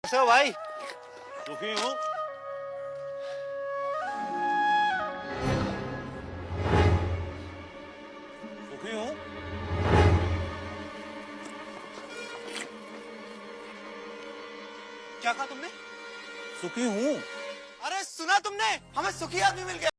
कैसे हो भाई? दुखी हूँ। दुखी हूँ। क्या कहा तुमने? सुखी हूँ। अरे सुना तुमने? हमें सुखी आदमी मिल गया।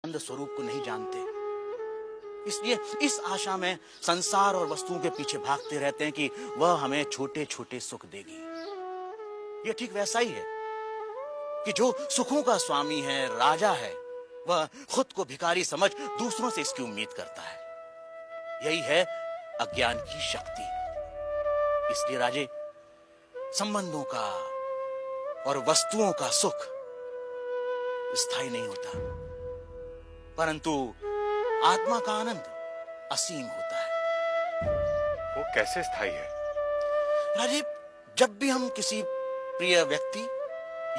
आनंद स्वरूप को नहीं जानते। इसलिए इस आशा में संसार और वस्तुओं के पीछे भागते रहते हैं कि वह हमें छोटे छोटे सुख देगी। यह ठीक वैसा ही है कि जो सुखों का स्वामी है, राजा है, वह खुद को भिखारी समझ दूसरों से इसकी उम्मीद करता है। यही है अज्ञान की शक्ति। इसलिए राजे, संबंधों का और वस्तुओं का सुख स्थायी नहीं होता, परंतु आत्मा का आनंद असीम होता है। वो कैसे स्थायी है? राजीव, जब भी हम किसी प्रिय व्यक्ति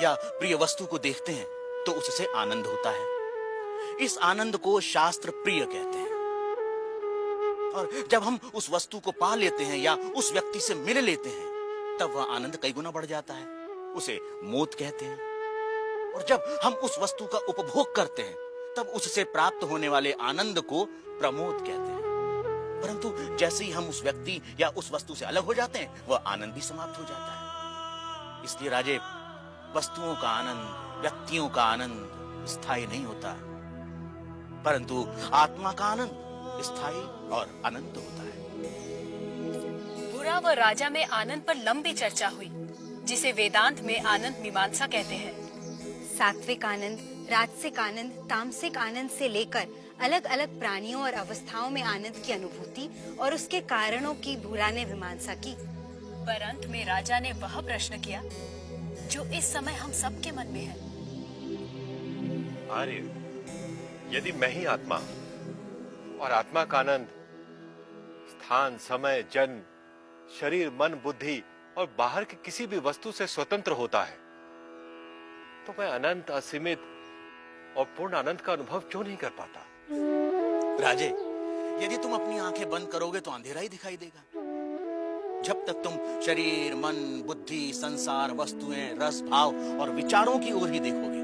या प्रिय वस्तु को देखते हैं तो उससे आनंद होता है। इस आनंद को शास्त्र प्रिय कहते हैं। और जब हम उस वस्तु को पा लेते हैं या उस व्यक्ति से मिल लेते हैं तब वह आनंद कई गुना बढ़ जाता है। उसे मोद कहते हैं। और जब हम उस वस्तु का उपभोग करते हैं तब उससे प्राप्त होने वाले आनंद को प्रमोद कहते हैं। परंतु जैसे ही हम उस व्यक्ति या उस वस्तु से अलग हो जाते हैं वह आनंद भी समाप्त हो जाता है। इसलिए राजे, वस्तुओं का आनंद, व्यक्तियों का आनंद स्थायी नहीं होता, परंतु आत्मा का आनंद स्थायी और अनंत होता है। बुरा व राजा में आनंद पर लंबी चर्चा हुई, जिसे वेदांत में आनंद मीमांसा कहते हैं। सात्विक आनंद, राजसिक आनंद, तामसिक आनंद से लेकर अलग अलग प्राणियों और अवस्थाओं में आनंद की अनुभूति और उसके कारणों की बुरा ने मीमांसा की। पर अंत में राजा ने वह प्रश्न किया जो इस समय हम सबके मन में है। आर्य, यदि मैं ही आत्मा और आत्मा का आनंद स्थान, समय, जन्म, शरीर, मन, बुद्धि और बाहर की किसी भी वस्तु से स्वतंत्र होता है, तो मैं अनंत, असीमित और पूर्ण आनंद का अनुभव क्यों नहीं कर पाता? राजे, यदि तुम अपनी आंखें बंद करोगे तो अंधेरा ही दिखाई देगा। जब तक तुम शरीर, मन, बुद्धि, संसार, वस्तुएं, रस, भाव और विचारों की ओर ही देखोगे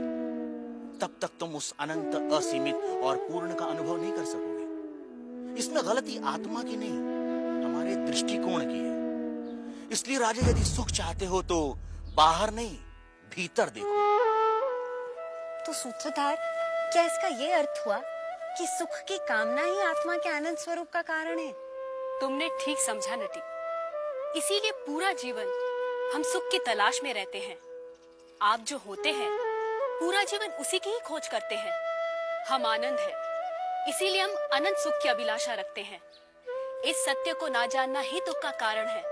तब तक तुम उस अनंत, असीमित और पूर्ण का अनुभव नहीं कर सकोगे। इसमें गलती आत्मा की नहीं, हमारे दृष्टिकोण की है। इसलिए राजे, यदि सुख चाहते हो तो बाहर नहीं, भीतर देखो। तो सूत्रधार, क्या इसका ये अर्थ हुआ कि सुख की कामना ही आत्मा के आनंद स्वरूप का कारण है? तुमने ठीक समझा नटी। इसीलिए पूरा जीवन हम सुख की तलाश में रहते हैं। आप जो होते हैं पूरा जीवन उसी की ही खोज करते हैं। हम आनंद है, इसीलिए हम अनंत सुख की अभिलाषा रखते हैं। इस सत्य को ना जानना ही दुख का कारण है।